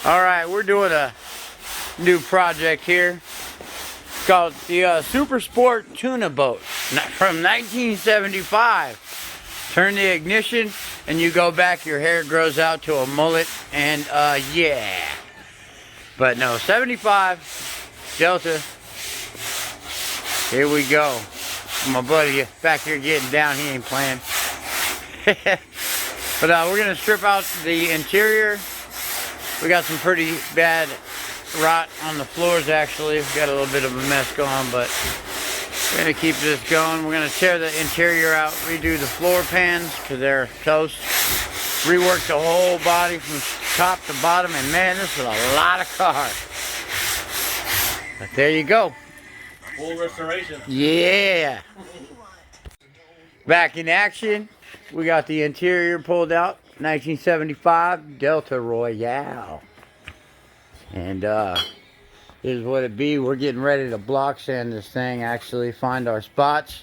Alright, we're doing a new project here. It's called the Super Sport Tuna Boat from 1975. Turn the ignition and you go back, your hair grows out to a mullet, and yeah. But no, 75 Delta. Here we go. My buddy back here getting down, he ain't playing. But we're gonna strip out the interior. We got some pretty bad rot on the floors actually. We've got a little bit of a mess going, but we're gonna keep this going. We're gonna tear the interior out, redo the floor pans because they're toast. Rework the whole body from top to bottom, and man, this is a lot of car. But there you go. Full restoration. Yeah. Back in action. We got the interior pulled out. 1975 Delta Royale. And here's what it be. We're getting ready to block sand this thing, actually find our spots.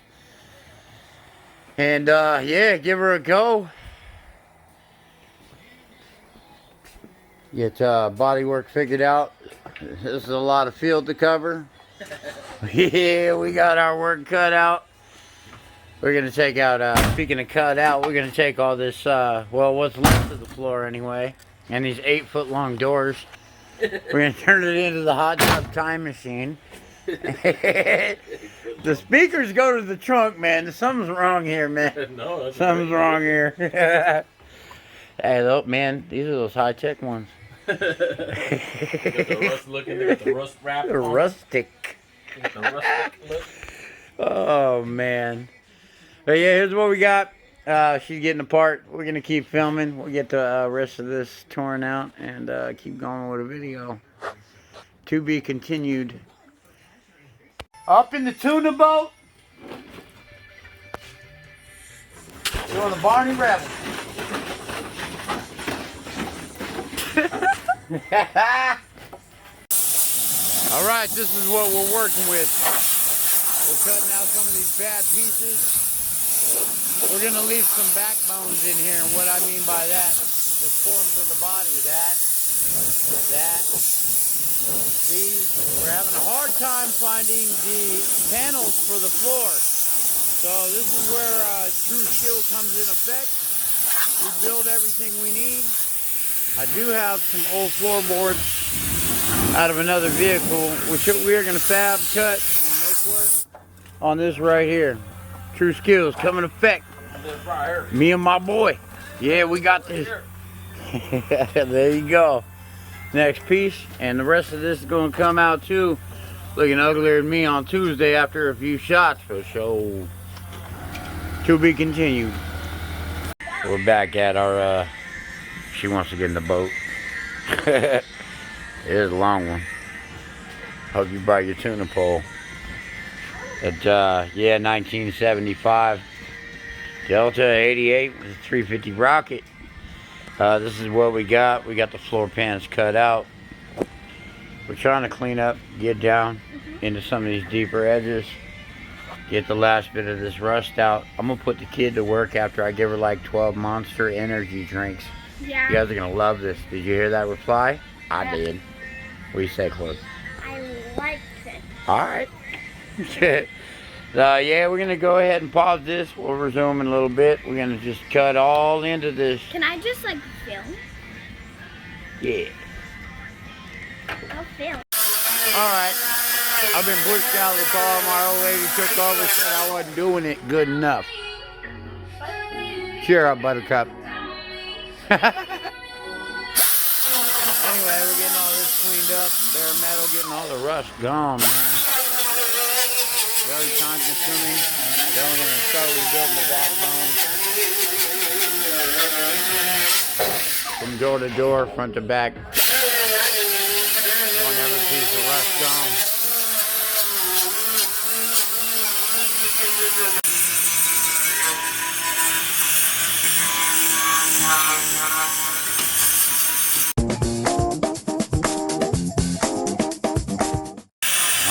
And yeah, give her a go. Get body work figured out. This is a lot of field to cover. Yeah, we got our work cut out. We're going to take out, speaking of cut out, we're going to take all this, well, what's left of the floor anyway, and these 8-foot long doors. We're going to turn it into the hot tub time machine. The speakers go to the trunk, man. Something's wrong here, man. No, that's something's wrong here. Hey, look, man, these are those high-tech ones. Got the rust looking, they got the rust wrap on. Rustic. Got the rustic look. Oh, man. But yeah, here's what we got. She's getting apart. We're going to keep filming. We'll get the rest of this torn out and keep going with a video. To be continued. Up in the tuna boat. Doing the Barney Rebel. Alright, this is what we're working with. We're cutting out some of these bad pieces. We're going to leave some backbones in here, and what I mean by that, the forms of the body, that, these. We're having a hard time finding the panels for the floor. So this is where true skill comes in effect. We build everything we need. I do have some old floorboards out of another vehicle, which we are going to fab, cut, and make work on this right here. True skills come in effect. Me and my boy. Yeah, we got this. There you go. Next piece, and the rest of this is going to come out too. Looking uglier than me on Tuesday after a few shots for show. To be continued. We're back at our, she wants to get in the boat. It is a long one. Hope you brought your tuna pole. It's, yeah, 1975 Delta 88 with a 350 rocket. This is what we got. We got the floor pans cut out. We're trying to clean up, get down into some of these deeper edges. Get the last bit of this rust out. I'm going to put the kid to work after I give her like 12 Monster energy drinks. Yeah. You guys are going to love this. Did you hear that reply? I did. What do you say, Chloe? I liked it. Alright. Yeah, we're going to go ahead and pause this. We'll resume in a little bit. We're going to just cut all into this. Can I just like film? Yeah. I'll film. Alright. I've been pushed out of the car. My old lady took over, said I wasn't doing it good enough. Cheer up, Buttercup. Anyway, we're getting all this cleaned up. Bare metal, getting all the rust gone, man. Very time consuming. Then we're going to start rebuilding the backbone. From door to door, front to back. Want every piece of rust gone.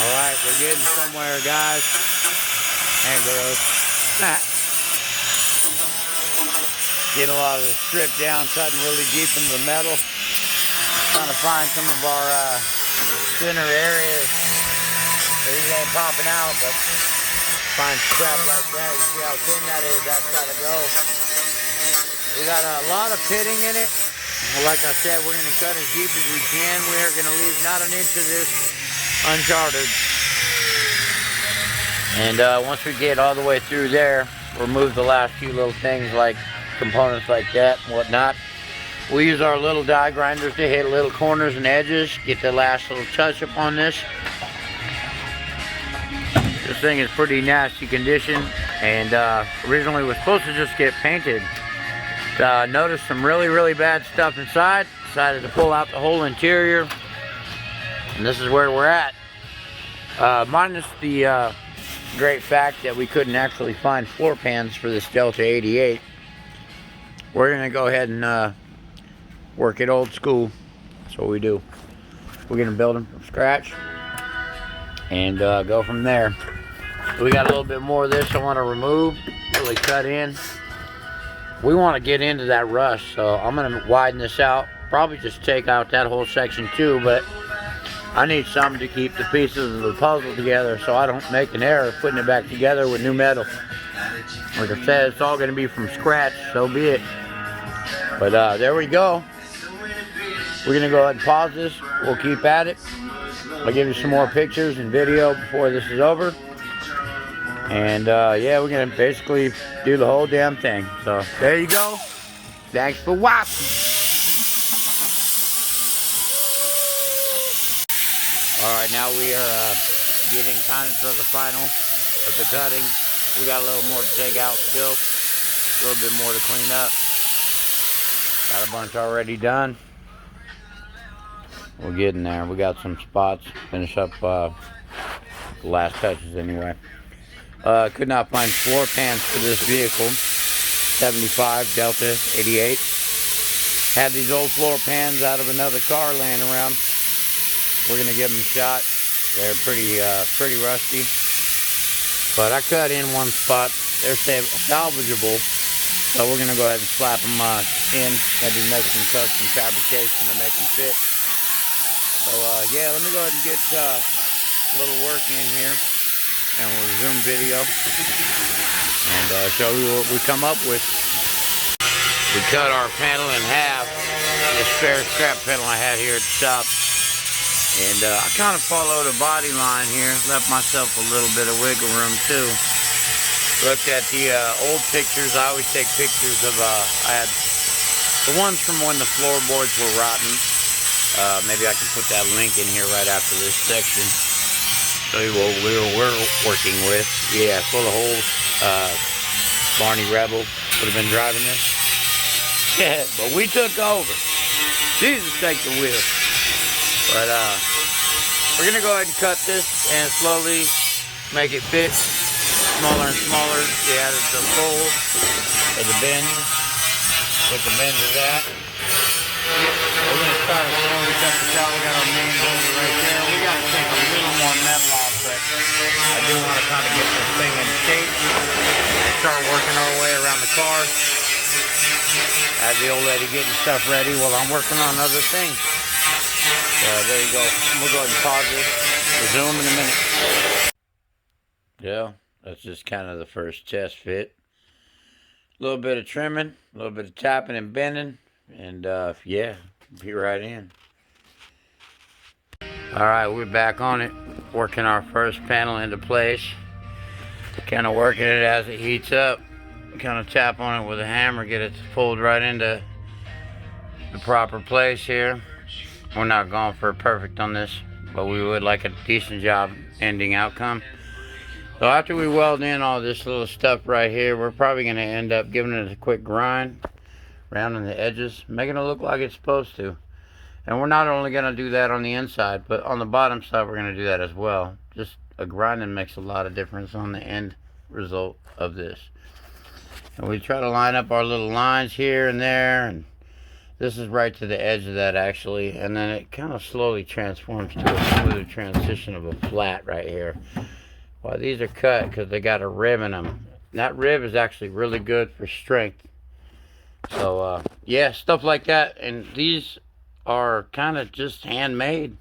Alright, we're getting somewhere, guys. And girls. Getting a lot of the strip down, cutting really deep into the metal. Trying to find some of our thinner areas. These ain't popping out, but find scrap like that. You see how thin that is? That's gotta go. We got a lot of pitting in it. Like I said, we're gonna cut as deep as we can. We are gonna leave not an inch of this uncharted. And once we get all the way through there, remove the last few little things like components like that and whatnot. We use our little die grinders to hit little corners and edges, get the last little touch up on this. This thing is pretty nasty condition, and originally was supposed to just get painted. Noticed some really bad stuff inside, decided to pull out the whole interior, and this is where we're at. Minus the great fact that we couldn't actually find floor pans for this Delta 88. We're gonna go ahead and work it old school. That's what we do. We're gonna build them from scratch and go from there. We got a little bit more of this I want to remove, really cut in. We want to get into that rust, so I'm gonna widen this out. Probably just take out that whole section too, but I need something to keep the pieces of the puzzle together so I don't make an error putting it back together with new metal. Like I said, it's all going to be from scratch, so be it. But there we go. We're going to go ahead and pause this. We'll keep at it. I'll give you some more pictures and video before this is over. And yeah, we're going to basically do the whole damn thing. So there you go. Thanks for watching. Alright, now we are getting kind of to the final of the cutting. We got a little more to take out still. A little bit more to clean up. Got a bunch already done. We're getting there. We got some spots. Finish up the last touches anyway. Could not find floor pans for this vehicle. 75 Delta 88. Had these old floor pans out of another car laying around. We're gonna give them a shot. They're pretty rusty, but I cut in one spot. They're salvageable, so we're gonna go ahead and slap them in. Maybe make some custom fabrication to make them fit. So yeah, let me go ahead and get a little work in here, and we'll resume video and show you what we come up with. We cut our panel in half. The spare scrap panel I had here at the shop. And I kind of followed a body line here, left myself a little bit of wiggle room too. Looked at the old pictures. I always take pictures of, I had the ones from when the floorboards were rotten. Maybe I can put that link in here right after this section. Show you what we're working with. Yeah, full of holes. Barney Rebel would have been driving this. Yeah, but we took over. Jesus, take the wheel. But we're gonna go ahead and cut this and slowly make it fit smaller and smaller. We added the fold or the bend. What the bend is at. We're gonna start to slowly cut this out. We got our main boulder right there. We gotta take a little more metal off, but I do want to kind of get this thing in shape and start working our way around the car. As the old lady getting stuff ready while I'm working on other things. There you go. We'll go ahead and pause this. Resume in a minute. Yeah, that's just kind of the first test fit. A little bit of trimming, a little bit of tapping and bending, and yeah, be right in. Alright, we're back on it. Working our first panel into place. Kind of working it as it heats up. Kind of tap on it with a hammer, get it to fold right into the proper place here. We're not going for perfect on this, but we would like a decent job ending outcome. So after we weld in all this little stuff right here, we're probably going to end up giving it a quick grind, rounding the edges, making it look like it's supposed to. And we're not only going to do that on the inside, but on the bottom side we're going to do that as well. Just a grinding makes a lot of difference on the end result of this. And we try to line up our little lines here and there, and this is right to the edge of that actually, and then it kind of slowly transforms to a smooth transition of a flat right here. Well, these are cut because they got a rib in them. That rib is actually really good for strength. So yeah, stuff like that. And these are kind of just handmade.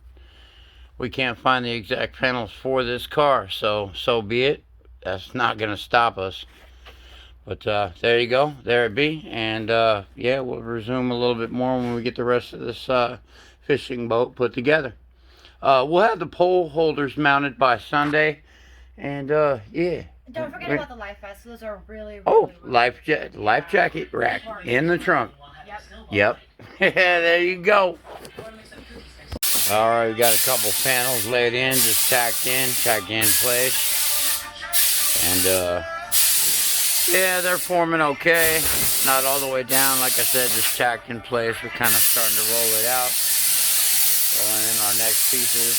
We can't find the exact panels for this car, so be it. That's not going to stop us. But there you go. There it be. And yeah, we'll resume a little bit more when we get the rest of this fishing boat put together. We'll have the pole holders mounted by Sunday. And yeah. Don't forget about the life vests. Those are really life jacket rack in the trunk. Yep. There you go. All right, we got a couple panels laid in, just tacked in place. And yeah, they're forming okay. Not all the way down, like I said, just tacked in place. We're kind of starting to roll it out. Rolling in our next pieces.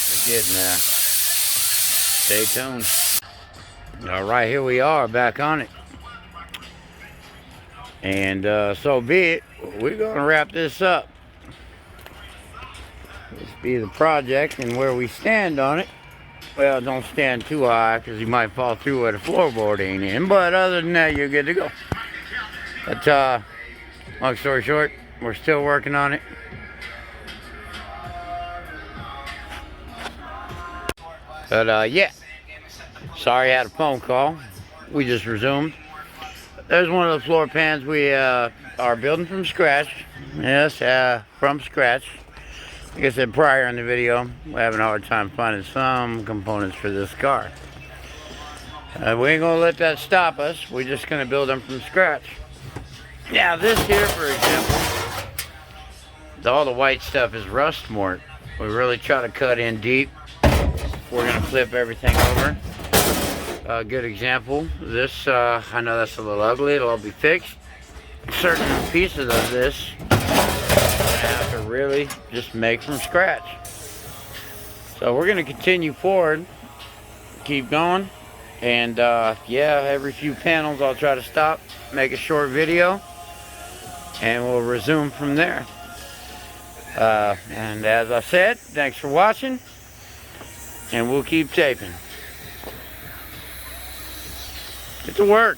We're getting there. Stay tuned. All right, here we are, back on it. And so be it. We're gonna wrap this up. This be the project and where we stand on it. Well, don't stand too high because you might fall through where the floorboard ain't in. But other than that, you're good to go. But long story short, we're still working on it. But yeah, sorry I had a phone call. We just resumed. There's one of the floor pans we are building from scratch. Yes, from scratch. Like I said prior in the video, we're having a hard time finding some components for this car. We ain't gonna let that stop us. We're just gonna build them from scratch. Now this here, for example, all the white stuff is rust mort. We really try to cut in deep. We're gonna flip everything over. A good example, this, I know that's a little ugly, it'll all be fixed. Certain pieces of this I have to really just make from scratch. So we're gonna continue forward, keep going, and yeah, every few panels I'll try to stop, make a short video, and we'll resume from there. And as I said, thanks for watching, and we'll keep taping. Get to work.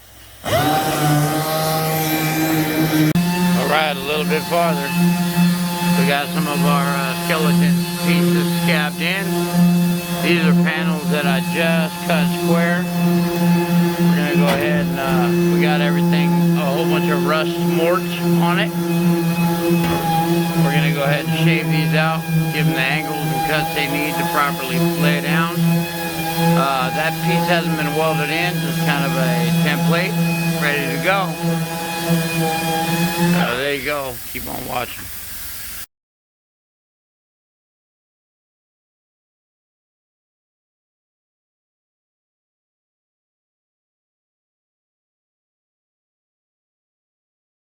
Alright, a little bit farther. We got some of our skeleton pieces scabbed in. These are panels that I just cut square. We're going to go ahead and we got everything, a whole bunch of rust morts on it. We're going to go ahead and shave these out, give them the angles and cuts they need to properly lay down. That piece hasn't been welded in, just kind of a template, ready to go. There you go. Keep on watching.